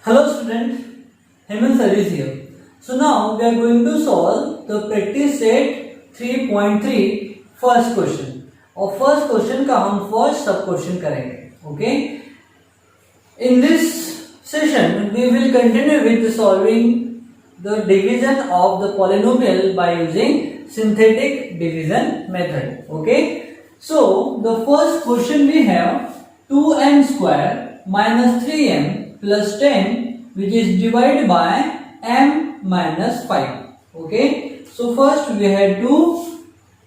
Hello student, Hemant sir is here. So now we are going to solve the practice set 3.3 first question. और first question का हम first sub question करेंगे. Okay? In this session we will continue with solving the division of the polynomial by using synthetic division method. Okay? So the first question we have 2m square minus 3m plus 10 which is divided by m minus 5. Okay, so first we have to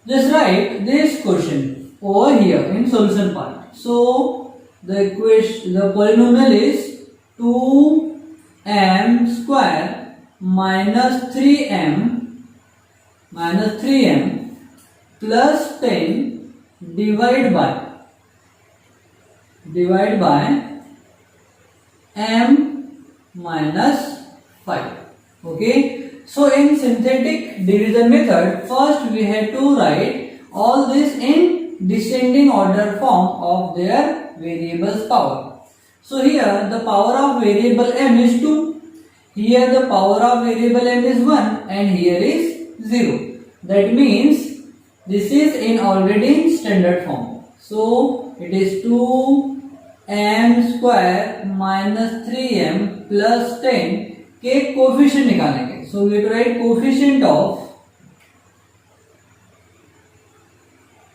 just write this question over here in solution part. So the polynomial is 2m square minus 3m plus 10 divided by m minus 5. Okay, so in synthetic division method, first we have to write all this in descending order form of their variables power. So here the power of variable m is 2, here the power of variable m is 1 and here is 0. That means this is in already standard form. So it is 2m square minus 3m plus 10 के coefficient निकालेंगे. So we have to write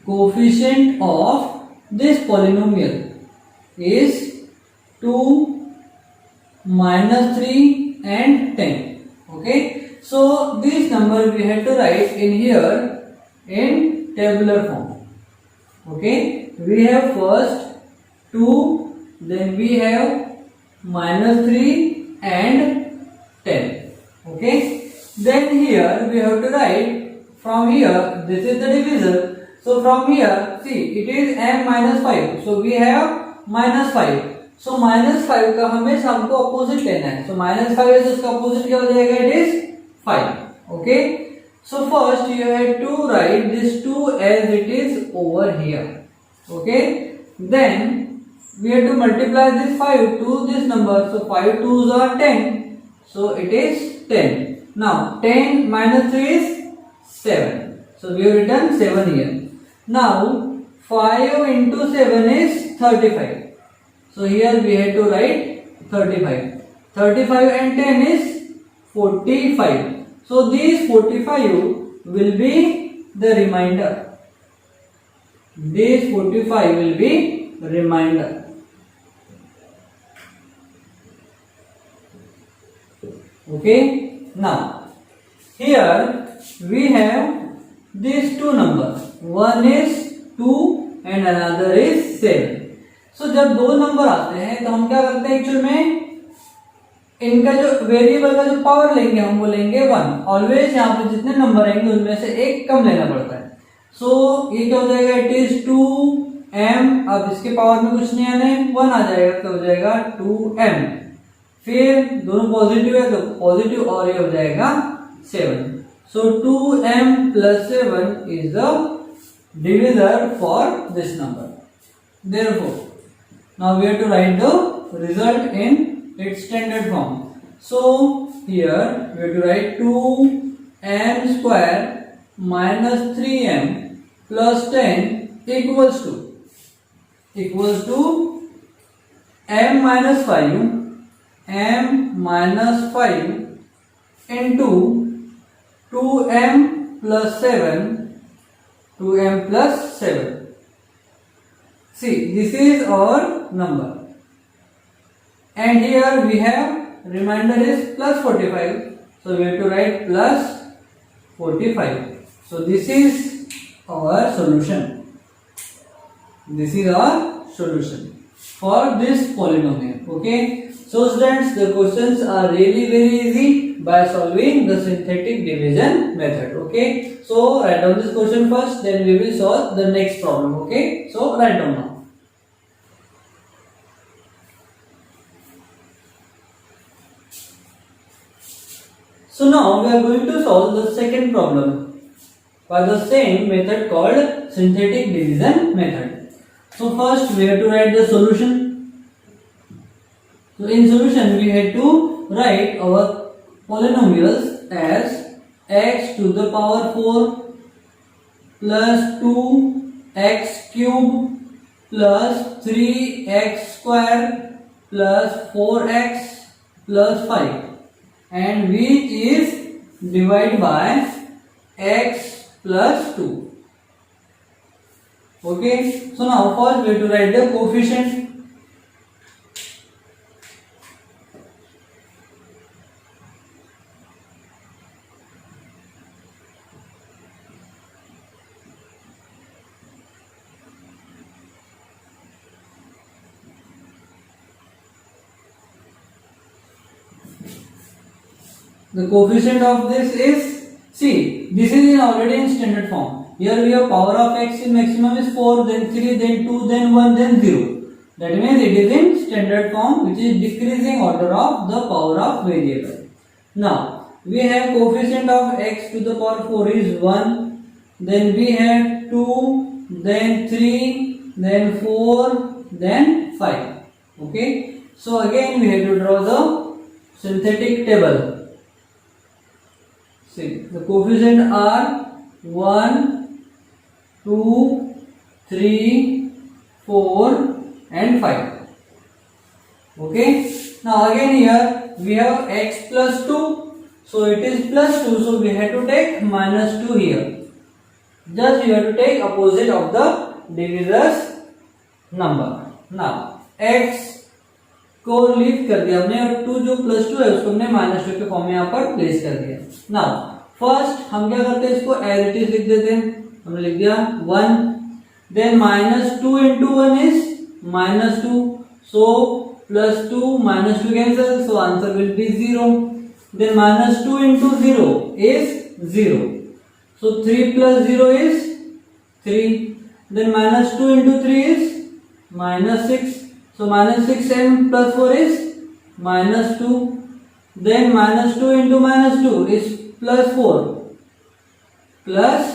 coefficient of this polynomial is 2 minus 3 and 10. Okay, so this number we have to write in here in tabular form. Okay, we have first 2, then we have minus 3 and 10. Okay, then here we have to write from here, this is the divisor. So from here, see it is m minus 5. So we have minus 5. So minus 5 का हमेशा हमको opposite लेना है. So minus 5 है, इसका opposite क्या हो जाएगा? It is 5. Okay, so first you have to write this 2 as it is over here. Okay, then we have to multiply this 5 to this number. So 5 2s are 10. So it is 10. Now 10 minus 3 is 7. So we have written 7 here. Now 5 into 7 is 35. So here we have to write 35. 35 and 10 is 45. So these 45 will be the remainder. These 45 will be remainder. Okay, now here we have these two numbers. One is 2 and another is 7. So जब दो number आते हैं तो हम क्या करते हैं actual में इनका जो वेरिएबल का जो पावर लेंगे हम वो लेंगे 1. ऑलवेज यहाँ पे जितने नंबर आएंगे उनमें से एक कम लेना पड़ता है. सो ये क्या हो जाएगा? It is 2m. अब इसके पावर में कुछ नहीं आने 1 आ जाएगा तो हो जाएगा 2m. फिर दोनों पॉजिटिव है तो पॉजिटिव और ये हो जाएगा 7. सो 2m plus 7 is the divisor for this number. Therefore, now we have to write the result in its standard form. So here we have to write 2m square minus 3m plus 10 equals to m minus 5 into 2m plus 7. See, this is our number and here we have remainder is plus 45. So we have to write plus 45. So this is our solution. This is our solution for this polynomial. Okay, so students, the questions are really very easy by solving the synthetic division method. Okay, so write down this question first, then we will solve the next problem. Okay, so write down now. So now we are going to solve the second problem by the same method called synthetic division method. So first we have to write the solution. So in solution we had to write our polynomials as x to the power 4 plus 2x cube plus 3x square plus 4x plus 5, and which is divided by x plus 2. Okay, so now first we have to write the coefficient. The coefficient of this is, see, this is already in standard form. Here we have power of x in maximum is 4, then 3, then 2, then 1, then 0. That means it is in standard form, which is decreasing order of the power of variable. Now, we have coefficient of x to the power 4 is 1, then we have 2, then 3, then 4, then 5. Okay, so again we have to draw the synthetic table. See, the coefficients are 1, 2, 3, 4 and 5. Okay. Now again here we have x plus 2. So it is plus 2. So we have to take minus 2 here. Just you have to take opposite of the divisor's number. Now x को leave कर दिया हमने और 2 जो plus 2 है उसको हमने minus 2 के फॉर्म में यहाँ पर प्लेस कर दिया. नाउ फर्स्ट हम क्या करते हैं, इसको एज इट इज लिख देते हैं. हमने लिख दिया 1, then minus 2 into 1 is minus 2, so plus 2 minus 2 cancel, so answer will be 0. Then minus 2 into 0 is 0, so 3 plus 0 is 3. Then minus 2 into 3 is minus 6. So minus 6m plus 4 is minus 2. Then minus 2 into minus 2 is plus 4 plus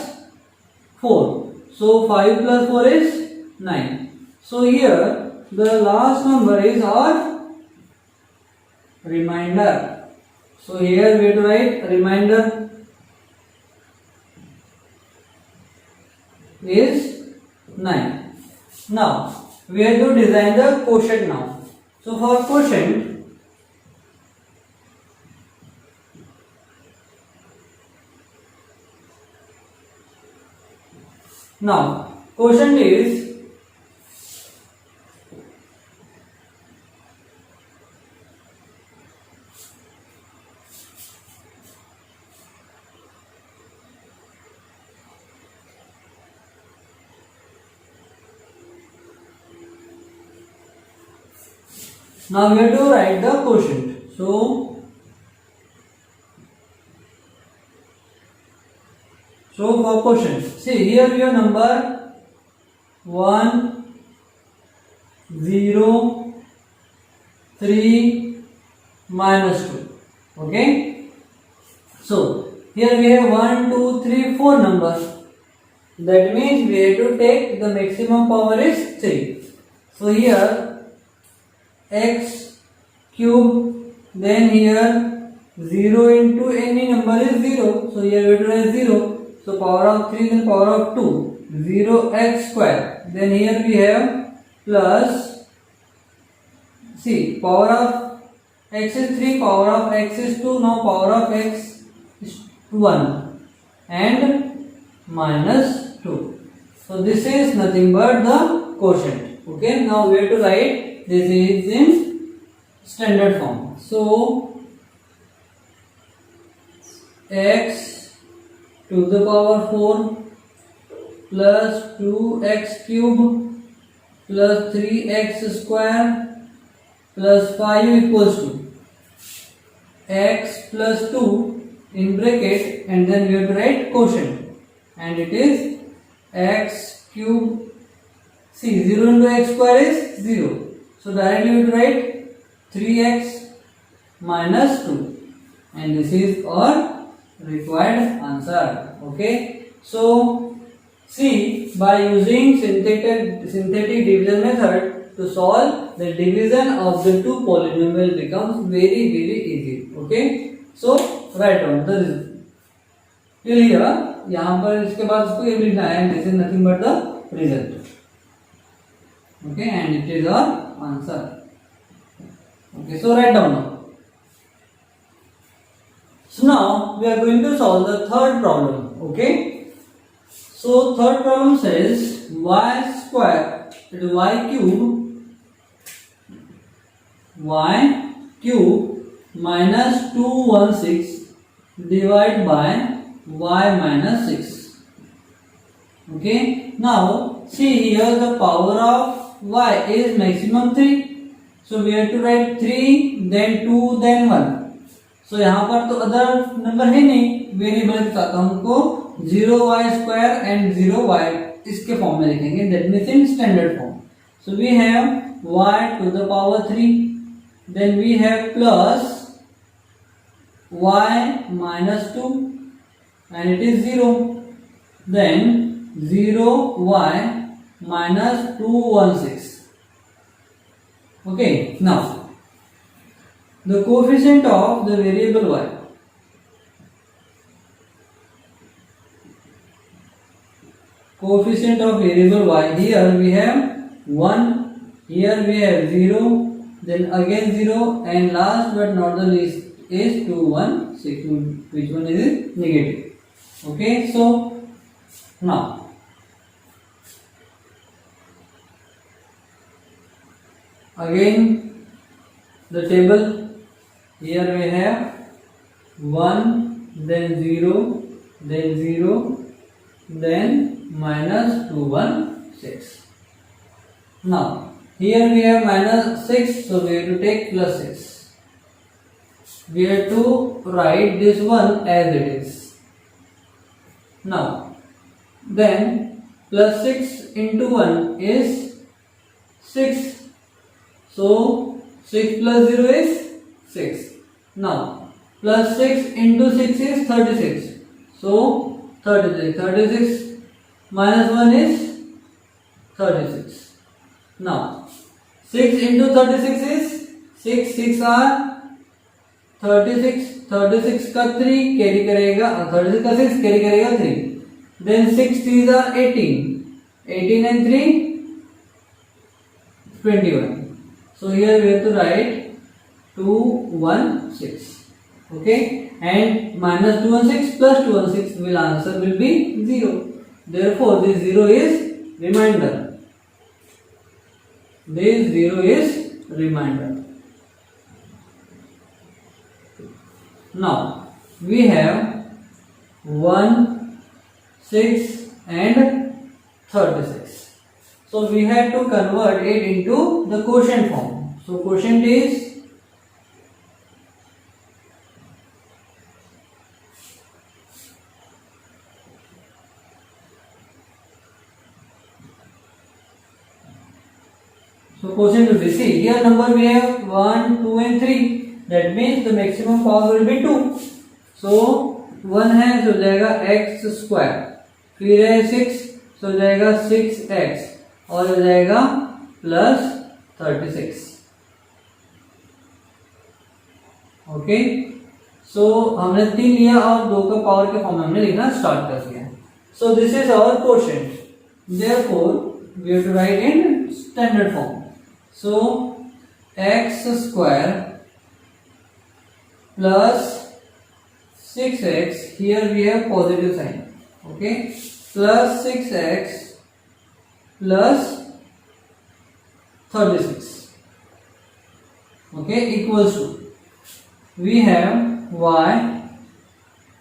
4. So 5 plus 4 is 9. So here the last number is our remainder. So here we have to write remainder is 9. Now we have to design the quotient now. So for quotient, now quotient is now we have to write the quotient. So for quotient, see here we have number 1, 0, 3, minus 2. Okay, so here we have 1, 2, 3, 4 numbers. That means we have to take the maximum power is 3. So here x cube, then here 0 into any number is 0, so here we have to write 0, so power of 3 then power of 2, 0x square, then here we have plus, see power of x is 3, power of x is 2, now power of x is 1 and minus 2. So this is nothing but the quotient. Okay, now we have to write this is in standard form. So x to the power 4 plus 2x cube plus 3x square plus 5 equals to x plus 2 in bracket, and then we have to write quotient, and it is x cube. See 0 into x square is 0. So directly we will write 3x minus 2, and this is our required answer. Okay, so see, by using synthetic division method to solve, the division of the two polynomial becomes very easy. Okay, so write down the result. till here. यहाँ पर इसके बाद इसको ये लिखना है, this is nothing but the result. Okay, and it is our answer. Okay, so write down now. So now we are going to solve the third problem. Okay, so third problem says y square, it is y cube minus 216 divided by y minus 6. Okay, now see here the power of y is maximum 3, so we have to write 3 then 2 then 1. So यहाँ पर तो other number है नहीं, variable के साथ हमको 0y² and 0y इसके form में लिखेंगे, that means in standard form. So we have y to the power 3, then we have plus y minus 2 and it is 0, then 0y minus 216. Okay, now the coefficient of the variable y. Coefficient of variable y, here we have 1, here we have 0, then again 0, and last but not the least is 2, 1, 6, which one is negative. Okay, so now again the table. Here we have 1, then 0, then 0, then minus 2, 1, 6. Now, here we have minus 6, so we have to take plus 6. We have to write this one as it is. Now, then plus 6 into 1 is 6. So, 6 plus 0 is 6. Now, plus 6 into 6 is 36. So, 36 minus 1 is 36. Now, 6 into 36 is 6 are 36. 36 का 3 carry करेगा, 36 का 6 carry करेगा 3. Then 6 3s are 18. 18 and 3 21. So, here we have to write 216. Okay, and minus 216 plus 216 will answer will be 0. Therefore, this 0 is remainder. This 0 is remainder. Now we have 1, 6 and 36. So we have to convert it into the quotient form. So quotient is quotient will be, see here number we have 1, 2 and 3, that means the maximum power will be 2. So 1 है तो जाएगा x square, फिर है 6 तो जाएगा 6x और हो जाएगा plus 36. ओके, सो हमने 3 लिया और 2 का पावर के फॉर्म में हमने लिखना स्टार्ट कर दिया. So this is our quotient, therefore we have to write in standard form. So x square plus 6x, here we have positive sign, okay, plus 6x plus 36, okay, equals to, we have y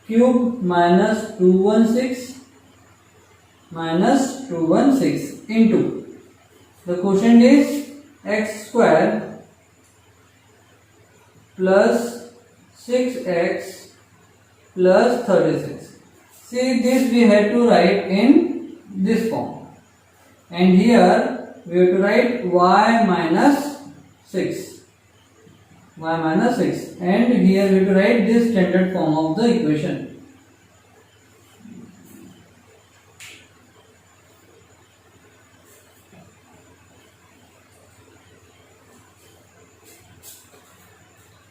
cube minus 216 minus 216 into, the quotient is x square plus 6x plus 36. See, this we have to write in this form, and here we have to write y minus 6, and here we have to write this standard form of the equation.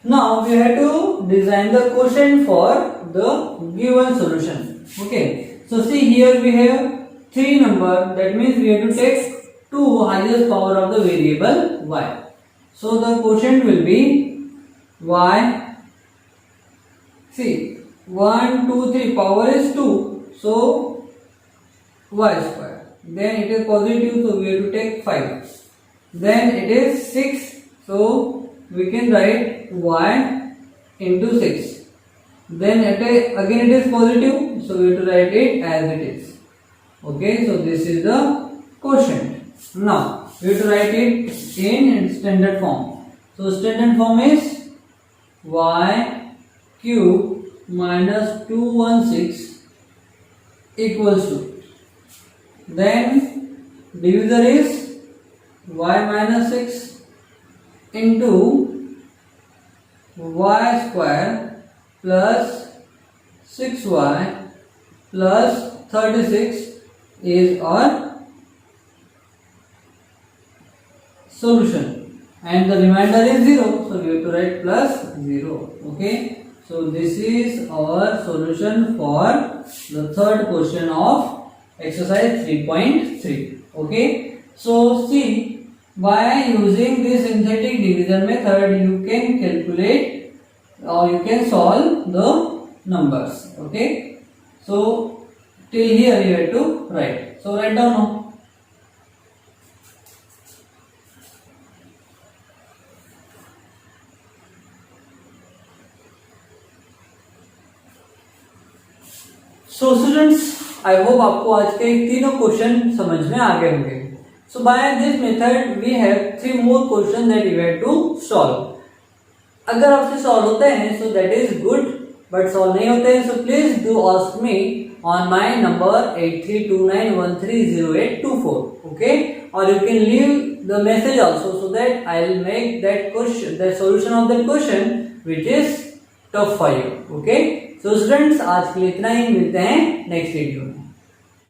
Now we have to design the quotient for the given solution. Okay. So see, here we have 3 number. That means we have to take 2 highest power of the variable y. So the quotient will be y. See, 1, 2, 3 power is 2. So y square. Then it is positive, so we have to take 5. Then it is 6. So we can write y into 6. Then again it is positive, so we have to write it as it is. Okay, so this is the quotient. Now we have to write it in standard form. So standard form is y cube minus 216 equals to, then divisor is y minus 6 into y square plus 6y plus 36 is our solution, and the remainder is 0, so we have to write plus 0. Okay, so this is our solution for the third question of exercise 3.3. Okay, so see, by using this synthetic division method you can calculate or you can solve the numbers. Okay, so till here you have to write. So write down now. So students, I hope आपको आज के तीनों question समझ में आ गए होंगे. So by this method we have 3 more questions that you have to solve. अगर आपसे solve होते हैं so that is good, but solve नहीं होते हैं so please do ask me on my number 8329130824. Okay, or you can leave the message also so that I will make that question, the solution of that question which is tough for you. Okay, so students, आज के लिए इतना ही. मिलते हैं next video में.